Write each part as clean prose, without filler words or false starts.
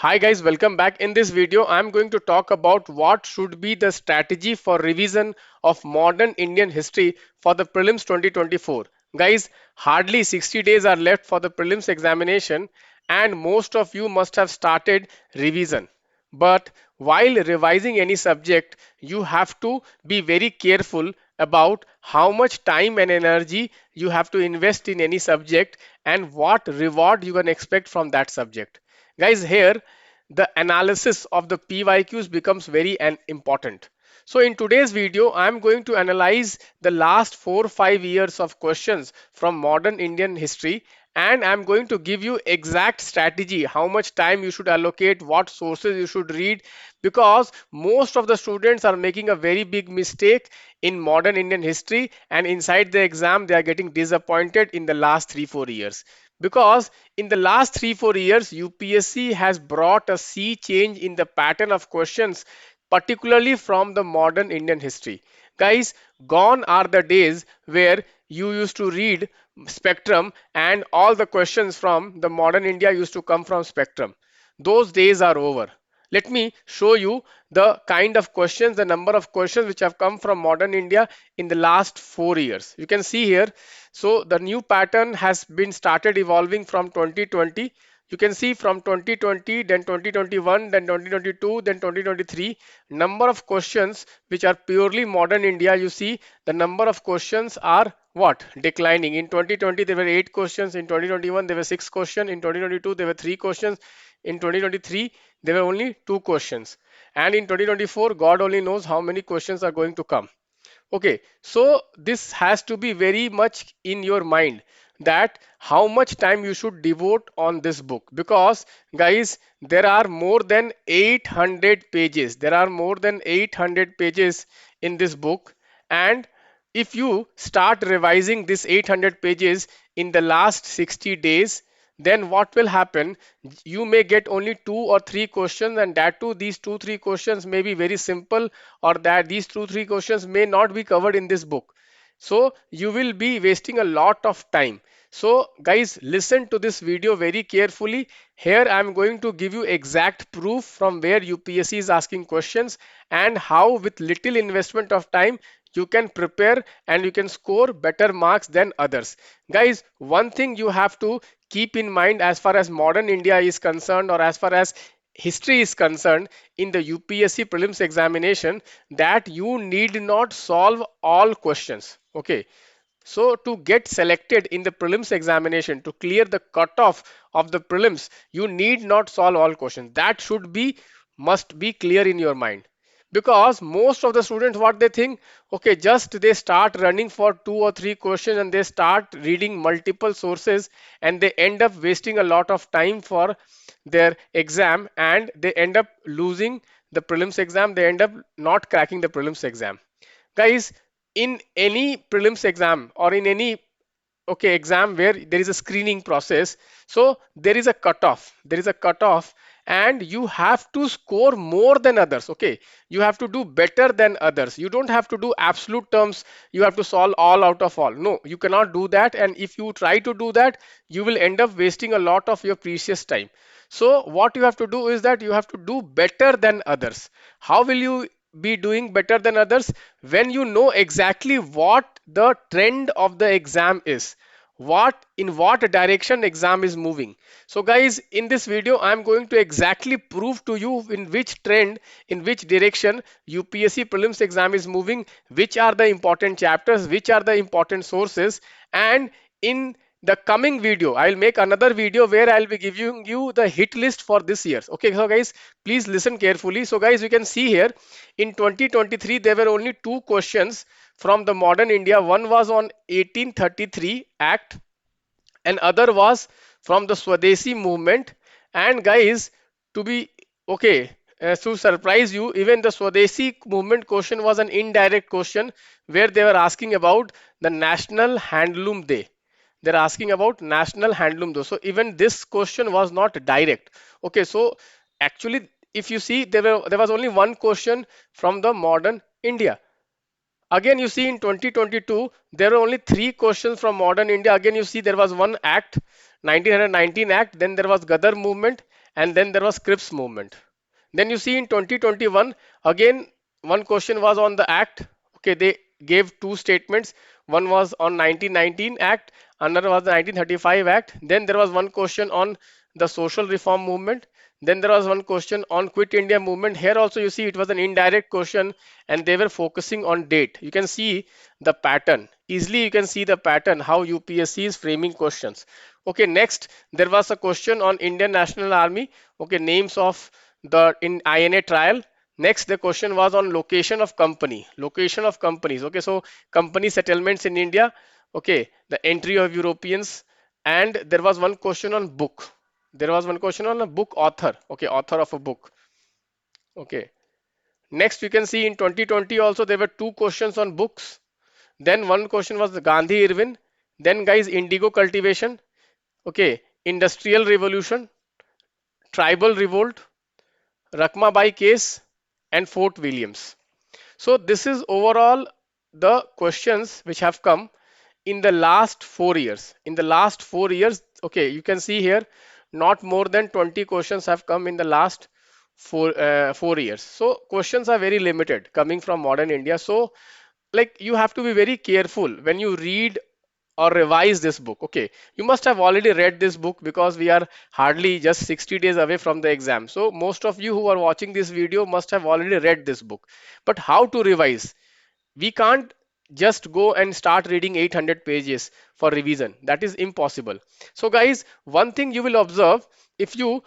Hi guys, welcome back. In this video, I'm going to talk about what should be the strategy for revision of modern Indian history for the prelims 2024. Guys, hardly 60 days are left for the prelims examination and most of you must have started revision. But while revising any subject, you have to be very careful about how much time and energy you have to invest in any subject and what reward you can expect from that subject. Guys, here the analysis of the PYQs becomes very important. So in today's video, I'm going to analyze the last 4 or 5 years of questions from modern Indian history, and I'm going to give you exact strategy, how much time you should allocate, what sources you should read, because most of the students are making a very big mistake in modern Indian history, and inside the exam they are getting disappointed in the last 3 4 years. Because in the last 3 4 years, UPSC has brought a sea change in the pattern of questions, particularly from the modern Indian history. Guys, gone are the days where you used to read spectrum and all the questions from the modern India used to come from spectrum. Those days are over. Let me show you the kind of questions, the number of questions which have come from modern India in the last 4 years. You can see here. So the new pattern has been started evolving from 2020. You can see from 2020, then 2021, then 2022, then 2023. Number of questions which are purely modern India, you see the number of questions are what? Declining. In 2020, there were 8 questions. In 2021, there were 6 questions. In 2022, there were 3 questions. In 2023, there were only 2 questions. And in 2024, God only knows how many questions are going to come. Okay, so this has to be very much in your mind that how much time you should devote on this book, because guys, there are more than 800 pages. There are more than 800 pages in this book, and if you start revising this 800 pages in the last 60 days, then what will happen? You may get only 2 or 3 questions, and that too, these 2 3 questions may be very simple, or that these 2 3 questions may not be covered in this book. So you will be wasting a lot of time. So guys, listen to this video very carefully. Here I'm going to give you exact proof from where UPSC is asking questions and how with little investment of time you can prepare and you can score better marks than others. Guys, one thing you have to keep in mind as far as modern India is concerned, or as far as history is concerned in the UPSC prelims examination, that you need not solve all questions. Okay, so to get selected in the prelims examination, to clear the cutoff of the prelims, you need not solve all questions. That should be, must be clear in your mind. Because most of the students, what they think, okay, just they start running for 2 or 3 questions and they start reading multiple sources, and they end up wasting a lot of time for their exam, and they end up losing the prelims exam. They end up not cracking the prelims exam. Guys, in any prelims exam or in any exam where there is a screening process, so there is a cutoff and you have to score more than others. Okay, you have to do better than others. You don't have to do absolute terms, you have to solve all out of all. No, you cannot do that, and if you try to do that, you will end up wasting a lot of your precious time. So what you have to do is that you have to do better than others. How will you be doing better than others? When you know exactly what the trend of the exam is, what in what direction exam is moving. So guys, in this video I'm going to exactly prove to you in which trend, in which direction UPSC prelims exam is moving, which are the important chapters, which are the important sources. And in the coming video, I'll make another video where I'll be giving you the hit list for this year. Okay, so guys, please listen carefully. So guys, you can see here in 2023 there were only 2 questions from the modern India. One was on 1833 Act and other was from the Swadeshi movement. And guys, to be okay, to surprise you, even the Swadeshi movement question was an indirect question where they were asking about the National Handloom Day. They're asking about National Handloom Day. So even this question was not direct. Okay, so actually, if you see, there was only one question from the modern India. Again, you see in 2022, there were only 3 questions from modern India. Again, you see there was one act, 1919 Act, then there was Gadar movement, and then there was Crips movement. Then you see in 2021, again, one question was on the act. Okay, they gave two statements. One was on 1919 Act, another was the 1935 Act. Then there was one question on the social reform movement. Then there was one question on Quit India movement. Here also you see it was an indirect question and they were focusing on date. You can see the pattern. Easily you can see the pattern how UPSC is framing questions. Okay, next there was a question on Indian National Army. Okay, names of the in INA trial. Next, the question was on location of company, location of companies. Okay, so company settlements in India. Okay, the entry of Europeans, and there was one question on book. There was one question on a book author. Okay, author of a book. Okay. Next, we can see in 2020 also there were two questions on books. Then one question was the Gandhi Irwin. Then guys, indigo cultivation. Okay, industrial revolution, tribal revolt, Rakmabai case, and Fort Williams. So this is overall the questions which have come in the last 4 years. In the last 4 years, okay, you can see here not more than 20 questions have come in the last 4 years. So questions are very limited coming from modern India. So like you have to be very careful when you read or revise this book. Okay, you must have already read this book because we are hardly just 60 days away from the exam. So most of you who are watching this video must have already read this book. But how to revise? We can't just go and start reading 800 pages for revision. That is impossible. So guys, one thing you will observe, if you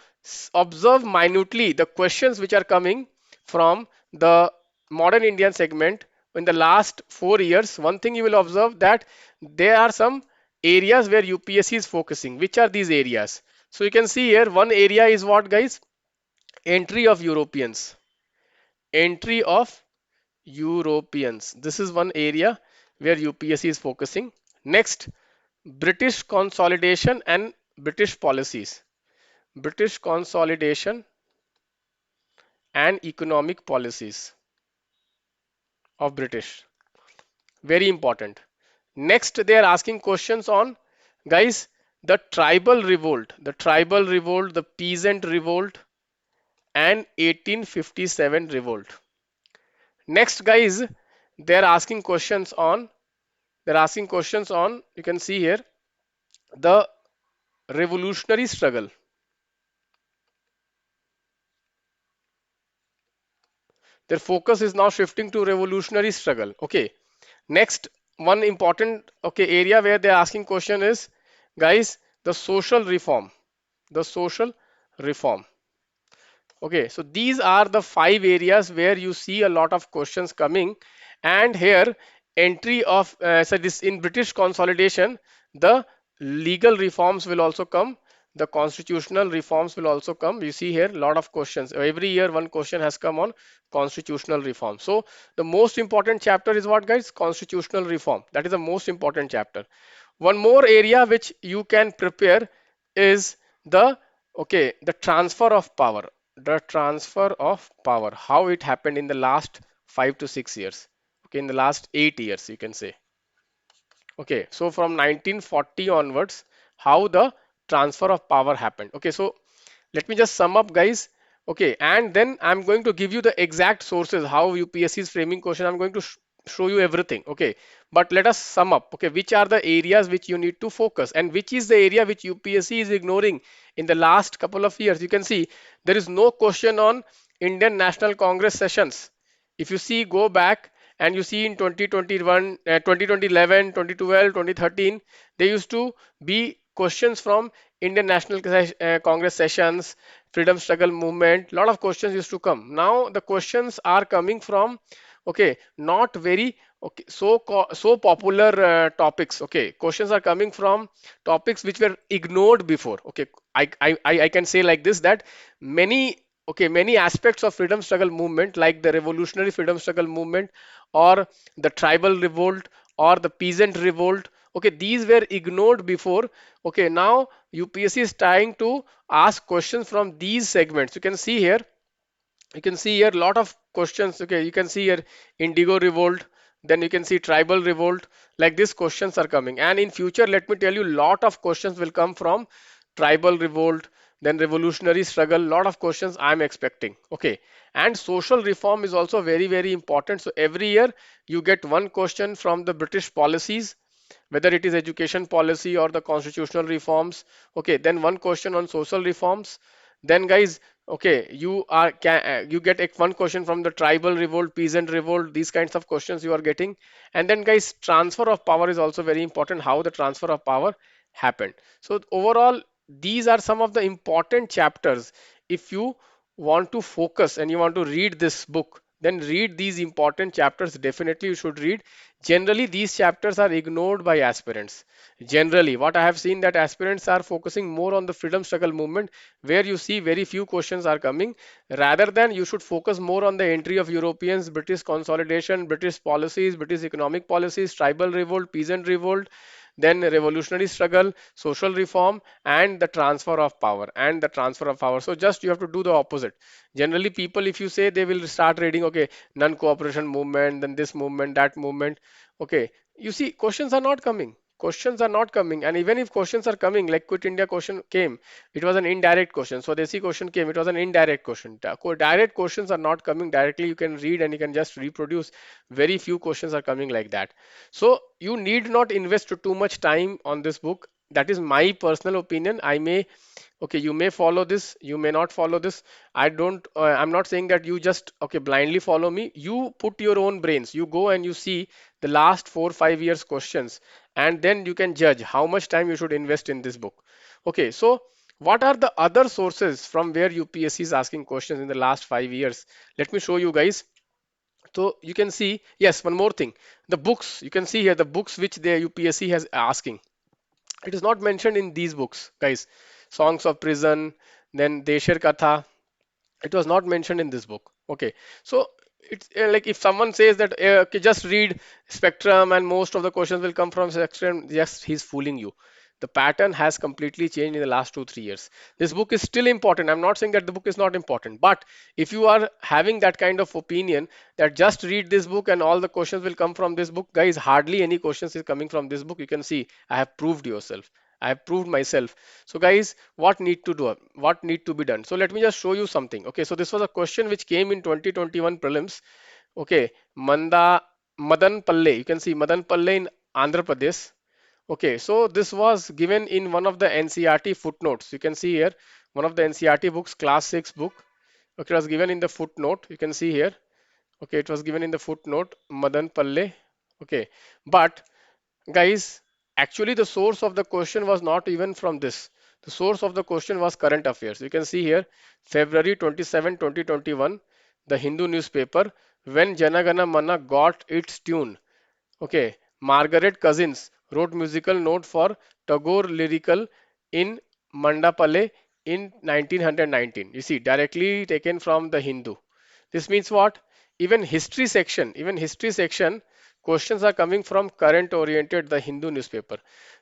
observe minutely the questions which are coming from the modern Indian segment in the last 4 years, one thing you will observe that there are some areas where UPSC is focusing. Which are these areas? So you can see here one area is what guys? Entry of Europeans. Entry of Europeans. This is one area where UPSC is focusing. Next, British consolidation and British policies. British consolidation and economic policies of British. Very important. Next, they are asking questions on, guys, the tribal revolt, the peasant revolt, and 1857 revolt. Next, guys, they are asking questions on, you can see here, the revolutionary struggle. Their focus is now shifting to revolutionary struggle. Okay. Next, one important okay area where they're asking question is, guys, the social reform. The social reform. Okay, so these are the five areas where you see a lot of questions coming, and here entry of so this in British consolidation, the legal reforms will also come, the constitutional reforms will also come. You see here a lot of questions. Every year one question has come on constitutional reform. So the most important chapter is what guys? Constitutional reform. That is the most important chapter. One more area which you can prepare is the okay the transfer of power, the transfer of power, how it happened in the last 5 to 6 years, okay, in the last 8 years you can say. Okay, so from 1940 onwards, how the transfer of power happened. Okay, so let me just sum up, guys. Okay, and then I'm going to give you the exact sources, how UPSC is framing question. I'm going to show you everything. Okay, but let us sum up. Okay, which are the areas which you need to focus, and which is the area which UPSC is ignoring in the last couple of years. You can see there is no question on Indian National Congress sessions. If you see, go back and you see in 2021, 2011, 2012, 2013, there used to be questions from Indian National Congress sessions, freedom struggle movement, lot of questions used to come. Now the questions are coming from, okay, not very okay so popular topics. Okay, questions are coming from topics which were ignored before. Okay, I can say like this, that many okay many aspects of freedom struggle movement, like the revolutionary freedom struggle movement or the tribal revolt or the peasant revolt, okay, these were ignored before. Okay, now UPSC is trying to ask questions from these segments. You can see here, you can see here a lot of questions. Okay, you can see here indigo revolt, then you can see tribal revolt, like these questions are coming. And in future, let me tell you, lot of questions will come from tribal revolt, then revolutionary struggle, lot of questions I'm expecting. Okay, and social reform is also very, very important. So every year you get one question from the British policies, whether it is education policy or the constitutional reforms. Okay, then one question on social reforms. Then guys, okay, you get one question from the tribal revolt, peasant revolt, these kinds of questions you are getting. And then guys, transfer of power is also very important, how the transfer of power happened. So overall, these are some of the important chapters. If you want to focus and you want to read this book, then read these important chapters. Definitely you should read. Generally these chapters are ignored by aspirants. Generally what I have seen, that aspirants are focusing more on the freedom struggle movement, where you see very few questions are coming, rather than you should focus more on the entry of Europeans, British consolidation, British policies, British economic policies, tribal revolt, peasant revolt, then revolutionary struggle, social reform, and the transfer of power, so just you have to do the opposite. Generally people, if you say, they will start reading, okay, non-cooperation movement, then this movement, that movement. Okay, you see, questions are not coming. Questions are not coming, and even if questions are coming, like Quit India question came, it was an indirect question. So Desi question came, it was an indirect question. Direct questions are not coming directly. You can read and you can just reproduce. Very few questions are coming like that. So you need not invest too much time on this book. That is my personal opinion. I may, okay, you may follow this, you may not follow this. I don't, I'm not saying that you just, okay, blindly follow me. You put your own brains. You go and you see the last 4 5 years questions, and then you can judge how much time you should invest in this book. Okay, so what are the other sources from where UPSC is asking questions in the last 5 years? Let me show you guys. So you can see, yes, one more thing. The books, you can see here the books which the UPSC has asking. It is not mentioned in these books, guys. Songs of Prison, then Desher Katha, it was not mentioned in this book. Okay, so it's like if someone says that okay, just read Spectrum and most of the questions will come from Spectrum, yes, he's fooling you. The pattern has completely changed in the last 2 3 years. This book is still important. I'm not saying that the book is not important, but if you are having that kind of opinion that just read this book and all the questions will come from this book, guys, hardly any questions is coming from this book. You can see I have proved yourself. I have proved myself. So guys, what need to do? What need to be done? So let me just show you something. Okay, so this was a question which came in 2021 prelims. Okay, Madan Palle. You can see Madan Palle in Andhra Pradesh. Okay, so this was given in one of the NCRT footnotes. You can see here one of the NCRT books, class 6 book. Okay, it was given in the footnote. You can see here. Okay, it was given in the footnote, Madan Palle. Okay, but guys, actually the source of the question was not even from this. The source of the question was current affairs. You can see here, February 27, 2021, the Hindu newspaper, when Janagana Mana got its tune. Okay, Margaret Cousins wrote musical note for Tagore lyrical in Mandapale in 1919. You see, directly taken from the Hindu. This means what? Even history section, questions are coming from current oriented, the Hindu newspaper.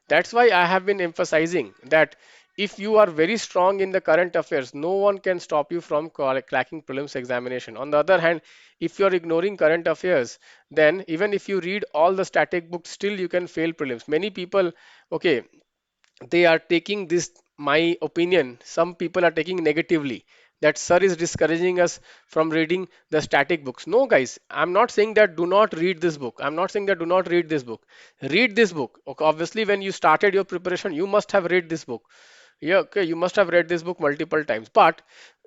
That's why I have been emphasizing that if you are very strong in the current affairs, no one can stop you from cracking prelims examination. On the other hand, if you are ignoring current affairs, then even if you read all the static books, still you can fail prelims. Many people, okay, they are taking this, my opinion, some people are taking negatively, that sir is discouraging us from reading the static books. No guys, I'm not saying that do not read this book. I'm not saying that do not read this book. Read this book. Okay, obviously when you started your preparation, you must have read this book. Yeah, okay, you must have read this book multiple times. But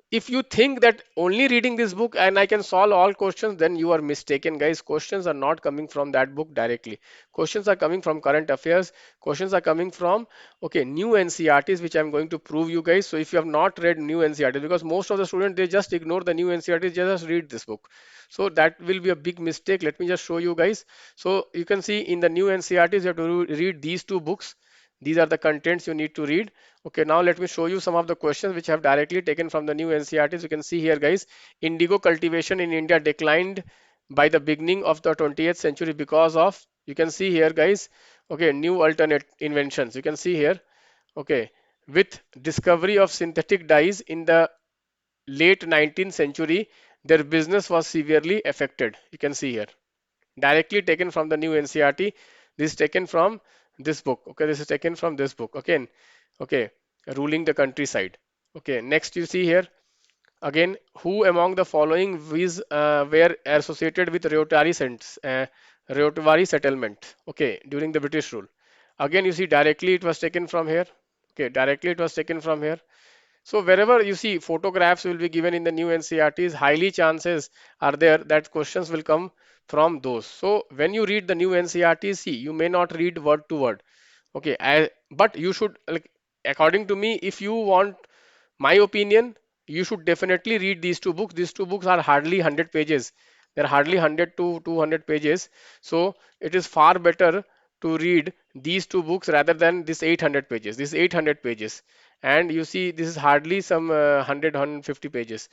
if you think that only reading this book and I can solve all questions, then you are mistaken, guys. Questions are not coming from that book directly. Questions are coming from current affairs. Questions are coming from, okay, new NCRTs, which I'm going to prove you guys. So if you have not read new NCRTs, because most of the students, they just ignore the new NCRTs, just read this book. So that will be a big mistake. Let me just show you guys. So you can see in the new NCRTs, you have to read these two books. These are the contents you need to read. Okay, now let me show you some of the questions which I have directly taken from the new NCRTs. You can see here, guys, indigo cultivation in India declined by the beginning of the 20th century because of, you can see here, guys, okay, new alternate inventions. You can see here, okay, with discovery of synthetic dyes in the late 19th century, their business was severely affected. You can see here, directly taken from the new NCRT. This is taken from this book. Okay, this is taken from this book. Okay, okay, ruling the countryside. Okay, next you see here again, who among the following were associated with Rotary settlement? Okay, during the British rule. Again, you see directly it was taken from here. Okay, directly it was taken from here. So wherever you see photographs will be given in the new NCRTs, highly chances are there that questions will come from those. So when you read the new NCRTs, see, you may not read word to word. Okay, but you should, like, according to me, if you want my opinion, you should definitely read these two books. These two books are hardly 100 pages. They're hardly 100 to 200 pages. So it is far better to read these two books rather than this 800 pages. This 800 pages. And you see, this is hardly some 100, 150 pages.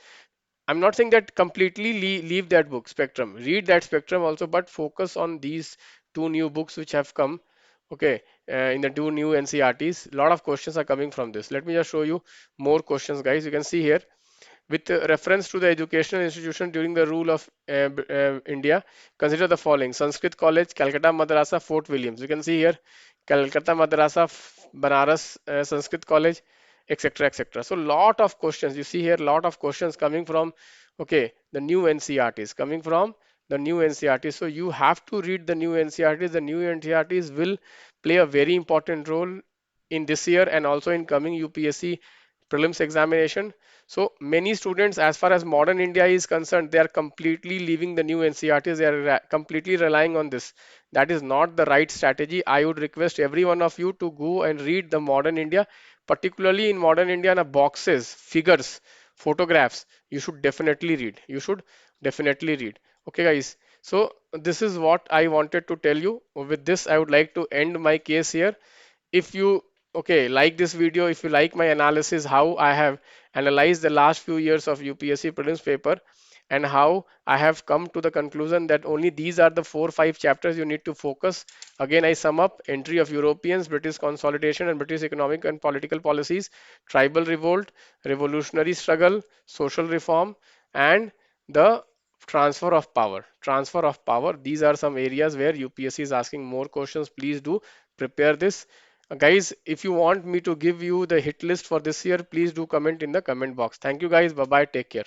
I'm not saying that completely leave that book, Spectrum. Read that Spectrum also, but focus on these two new books which have come. Okay, in the two new NCRTs, a lot of questions are coming from this. Let me just show you more questions, guys. You can see here with reference to the educational institution during the rule of India, consider the following: Sanskrit College, Calcutta Madrasa, Fort Williams. You can see here Calcutta Madrasa, Banaras Sanskrit College, etc. etc. So lot of questions. You see here lot of questions coming from, okay, the new NCRTs, coming from the new NCRTs. So you have to read the new NCRTs. The new NCRTs will play a very important role in this year and also in coming UPSC prelims examination. So many students, as far as modern India is concerned, they are completely leaving the new NCRTs. They are completely relying on this. That is not the right strategy. I would request every one of you to go and read the modern India, particularly in modern India, na boxes, figures, photographs. You should definitely read. You should definitely read. Okay, guys. So this is what I wanted to tell you. With this, I would like to end my case here. If you, okay, like this video, if you like my analysis, how I have analyzed the last few years of UPSC prelims paper and how I have come to the conclusion that only these are the 4 5 chapters you need to focus. Again, I sum up: entry of Europeans, British consolidation and British economic and political policies, tribal revolt, revolutionary struggle, social reform, and the transfer of power. These are some areas where UPSC is asking more questions. Please do prepare this. Guys, if you want me to give you the hit list for this year, please do comment in the comment box. Thank you, guys. Bye bye. Take care.